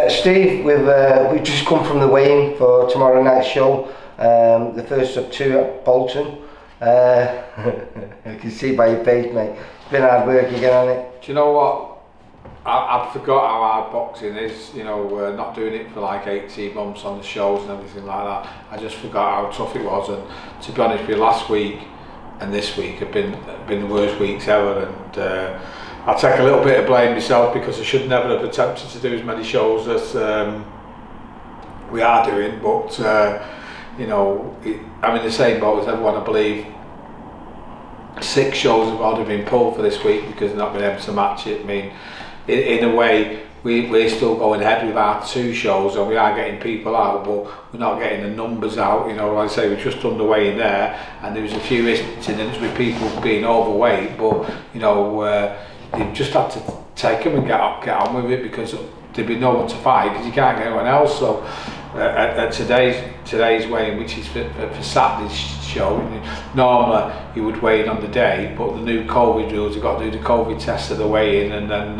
Steve, we've just come from the weigh-in for tomorrow night's show, the first of two at Bolton. You can see by your face, mate. It's been hard work again, hasn't it? Do you know what? I forgot how hard boxing is, you know, not doing it for like 18 months on the shows and everything like that. I just forgot how tough it was, and to be honest with you, last week and this week have been the worst weeks ever, and I take a little bit of blame myself because I should never have attempted to do as many shows as we are doing, but you know, I'm in the same boat as everyone, I believe. 6 shows have already been pulled for this week because they've not been able to match it. I mean, in a way, we're still going ahead with our 2 shows, and we are getting people out, but we're not getting the numbers out. You know, like I say, we've just done the weigh in there, and there was a few incidents with people being overweight, but you know, you just had to take them and get on with it, because there'd be no one to fight because you can't get anyone else. So at today's weigh-in, which is for Saturday's show, normally you would weigh in on the day, but the new COVID rules, you've got to do the COVID test of the weigh-in, and then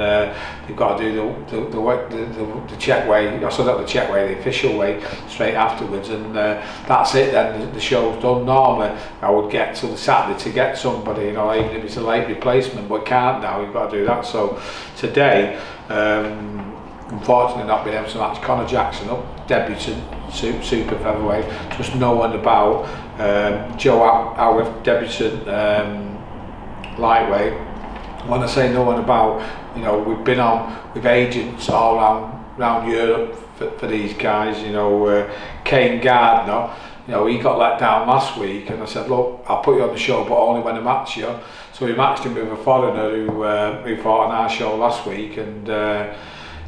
you've got to do the check weigh, so not the check weigh, the official weigh straight afterwards, and that's it. Then the show's done. Normally I would get till the Saturday to get somebody, you know, even if it's a late replacement, but can't now. You've got to do that. So today, unfortunately, not being able to match Conor Jackson up, debutant, super featherweight, just no one about. Joe Howard, debutant, lightweight. When I say no one about, you know, we've been on with agents all around Europe for these guys. You know, Kane Gardner, you know, he got let down last week, and I said, look, I'll put you on the show, but only when I match you. So we matched him with a foreigner who fought on our show last week, and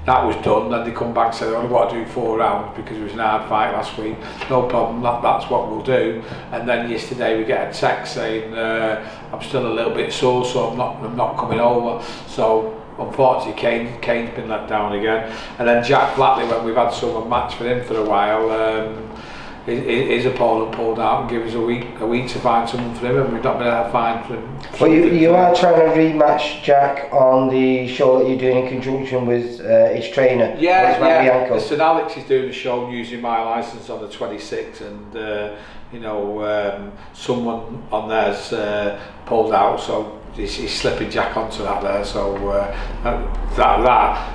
that was done. Then they come back and said, I only want to do 4 rounds because it was an hard fight last week. No problem, that's what we'll do. And then yesterday we get a text saying I'm still a little bit sore, so I'm not coming over. So unfortunately, Kane's been let down again. And then Jack Flatley, when we've had someone match for him for a while, his opponent pulled out and gave us a week to find someone for him, and we've not been able to find for him. Well, you are trying to rematch Jack on the show that you're doing in conjunction with his trainer. Yeah. Listen, Alex is doing a show using my licence on the 26th, and you know, someone on there's pulled out, so he's slipping Jack onto that there. So that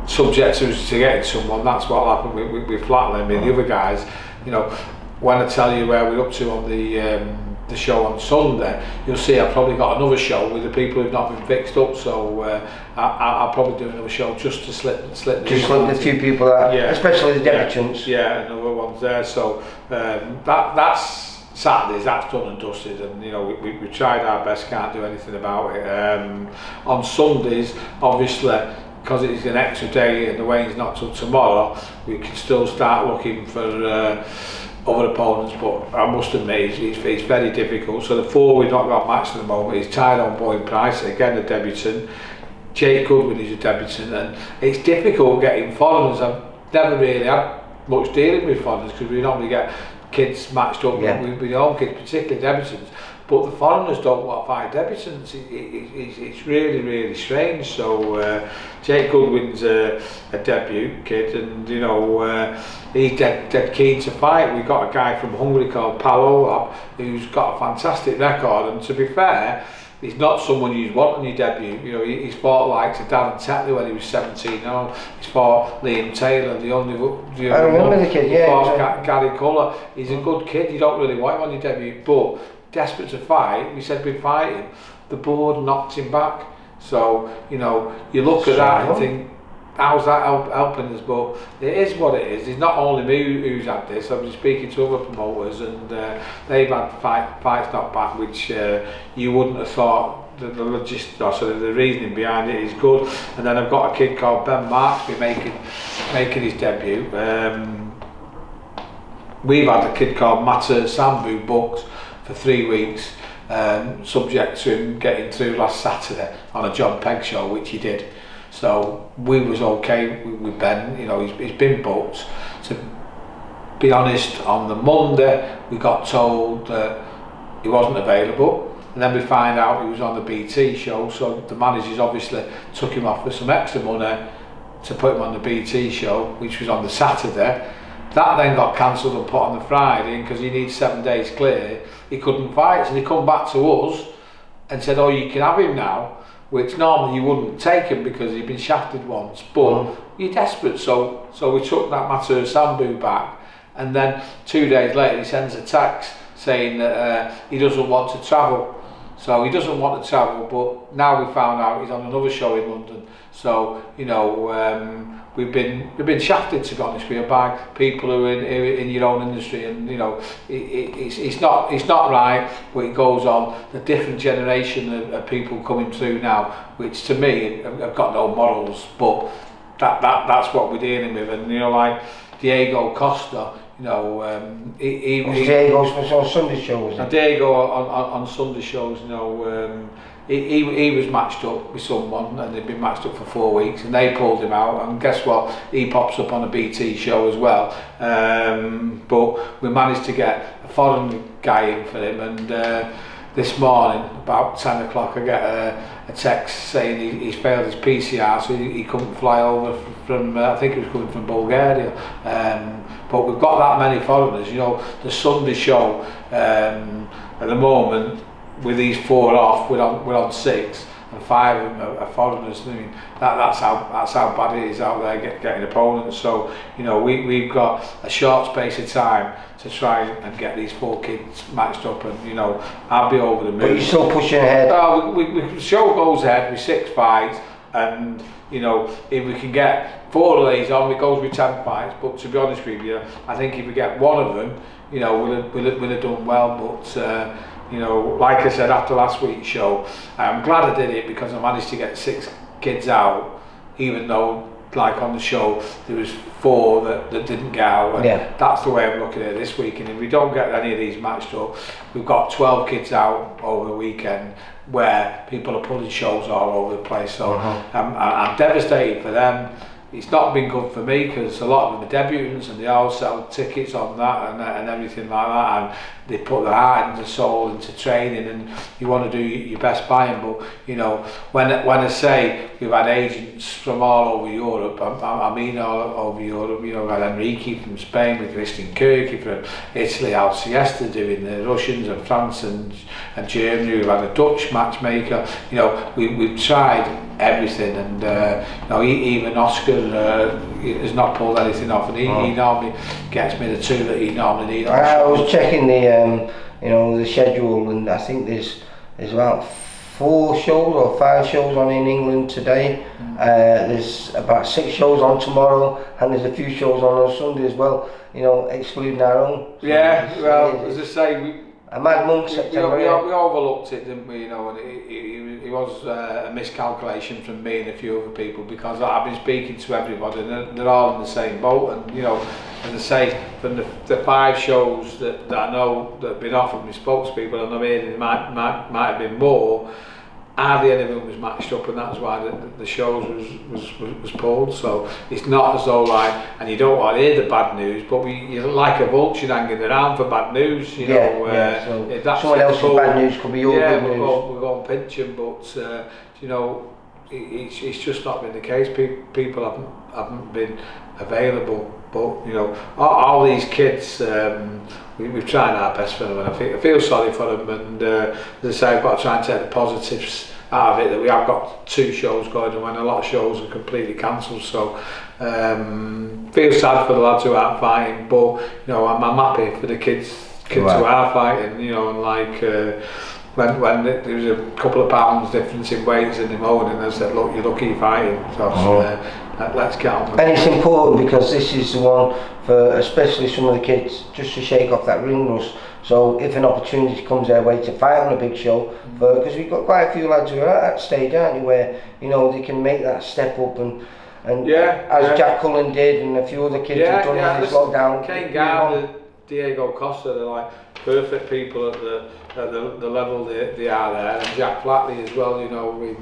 subject to getting someone, that's what happened with Flatley. I mean, the other guys, you know, when I tell you where we're up to on the show on Sunday, you'll see I've probably got another show with the people who've not been fixed up. So I'll probably do another show just to slip the few people out, yeah, especially the debutants. Yeah, and other ones there. So that's Saturdays, that's done and dusted, and you know, we tried our best, can't do anything about it. On Sundays, obviously, because it's an extra day and the weigh-in's not till tomorrow, we can still start looking for other opponents, but I must admit it's very difficult. So the 4 we've not got matched at the moment is Tyrone Boyd Price, again a debutant, Jake Goodwin is a debutant, and it's difficult getting foreigners. I've never really had much dealing with foreigners because we normally get kids matched up, yeah, with their own kids, particularly debutants. But the foreigners don't want to fight debutants. It's really strange. So Jake Goodwin's a debut kid, and you know, he's dead keen to fight. We've got a guy from Hungary called Paolo who's got a fantastic record, and to be fair, he's not someone you'd want on your debut. You know, he's fought like Darren Tetley when he was 17. He's fought Liam Taylor, I remember the kid, yeah. He fought Gary Culler. He's a good kid. You don't really want him on your debut, but desperate to fight, we said we'd fight him. The board knocked him back. So, you know, you look at that and think, how's that helping us? But it is what it is. It's not only me who's had this. I've been speaking to other promoters, and they've had fights knocked back, which you wouldn't have thought. The logistics, or sort of the reasoning behind it is good. And then I've got a kid called Ben Marksby making his debut. We've had a kid called Mata Sambu booked for 3 weeks, subject to him getting through last Saturday on a John Pegg show, which he did. So we was okay with Ben. You know, he's been booked. To be honest, on the Monday we got told that he wasn't available. and then we find out he was on the BT show, so the managers obviously took him off for some extra money to put him on the BT show, which was on the Saturday. That then got cancelled and put on the Friday, because he needs 7 days clear, he couldn't fight, so he come back to us and said, oh, you can have him now, which normally you wouldn't take him because he'd been shafted once, but you're desperate, so we took that Mater Sambu back, and then 2 days later he sends a text saying that he doesn't want to travel. So he doesn't want to travel, but now we found out he's on another show in London. So, you know, we've been shafted, to be honest with you, by people who are in your own industry, and you know, it's not right, but it goes on. The different generation of people coming through now, which to me have got no morals, but that's what we're dealing with. And you know, like Diego Costa, you know, Diego's on Sunday shows. Diego on Sunday shows, you know, he was matched up with someone, and they'd been matched up for 4 weeks, and they pulled him out, and guess what, he pops up on a BT show as well. But we managed to get a foreign guy in for him, and this morning about 10 o'clock I get a text saying he's failed his PCR, so he couldn't fly over from I think he was coming from Bulgaria. But we've got that many foreigners, you know. The Sunday show at the moment, with these 4 off, we're on 6, and 5 of them are foreigners. I mean, that's how bad it is out there getting opponents. So you know, we've got a short space of time to try and get these 4 kids matched up, and you know, I'll be over the moon. But you're still pushing ahead. The show goes ahead with 6 fights, and you know, if we can get 4 of these on, it goes with 10 fights. But to be honest with you, I think if we get 1 of them, you know, we'll have done well. But you know, like I said after last week's show, I'm glad I did it, because I managed to get 6 kids out, even though, like on the show, there was 4 that didn't get out. And yeah, that's the way I'm looking at it this week. And if we don't get any of these matched up, we've got 12 kids out over the weekend, where people are pulling shows all over the place. So I'm devastated for them. It's not been good for me, because a lot of them are debutants, and they all sell tickets on that and everything like that, and they put their heart and their soul into training, and you want to do your best by them. But you know, when I say we've had agents from all over Europe, I mean all over Europe. You know, we've had Enrique from Spain, with Christian Kirky from Italy, Al Siesta doing the Russians, and France and Germany. We've had a Dutch matchmaker. You know, we've tried everything, and you know, even Oscar has not pulled anything off, and he normally gets me the 2 that he normally needs. I was checking the you know, the schedule, and I think there's about 4 shows or 5 shows on in England today. There's about 6 shows on tomorrow, and there's a few shows on Sunday as well, you know, excluding our own. So yeah, well, as I say, a Mad Monk September. We overlooked it, didn't we? You know, and it was a miscalculation from me and a few other people, because I've been speaking to everybody, and they're all in the same boat. And you know, as I say, from the 5 shows that I know that have been offered me spokespeople, and I mean, it might have been more. Hardly any of them was matched up, and that's why the shows was pulled. So it's not as though, like, and you don't want to hear the bad news, but you're like a vulture hanging around for bad news, you know. So someone else's bad news could be your good news. We're going pinching, but you know, it's just not been the case. People haven't been available. But you know, all these kids, we've tried our best for them, and I feel sorry for them. And as I say, I've got to try and take the positives out of it, that we have got 2 shows going, and when a lot of shows are completely cancelled. So feel sad for the lads who aren't fighting, but you know, I'm happy for the kids who are fighting. You know, and like when there was a couple of pounds difference in weights in the morning, I said, look, you're lucky you're fighting. So let's get on with it. And it's important, because this is the one for especially some of the kids, just to shake off that ring rust. So if an opportunity comes their way to fight on a big show, because we've got quite a few lads who are at that stage, aren't you, where you know, they can make that step up, and as Jack Cullen did, and a few other kids have done in this lockdown. Kane Gard, Diego Costa, they're like perfect people at the level they are there, and Jack Flatley as well. You know,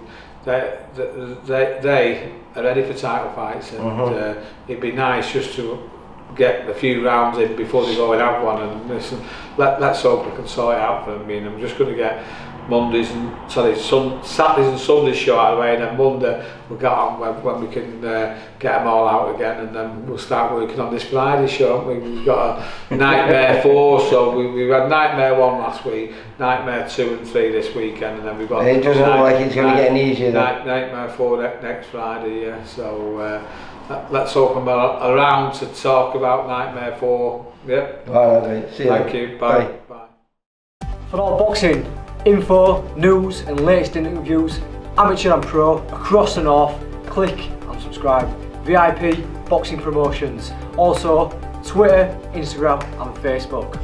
they are ready for title fights, and it'd be nice just to get a few rounds in before they go and have one. And listen, let's hope we can sort it out for them. I mean, I'm just going to get Saturdays and Sundays show out of the way, and then Monday we got on when we can get them all out again, and then we'll start working on this Friday show. We've got a Nightmare 4, so we had Nightmare 1 last week, Nightmare 2 and 3 this weekend, and then we've got. It doesn't look like it's going to get any easier. Nightmare 4 next Friday, yeah. So let's open around to talk about Nightmare 4. Yep. All right, see you. Thank you. Bye. Bye. For all boxing info, news and latest interviews, amateur and pro, across the north, click and subscribe. VIP Boxing Promotions. Also Twitter, Instagram and Facebook.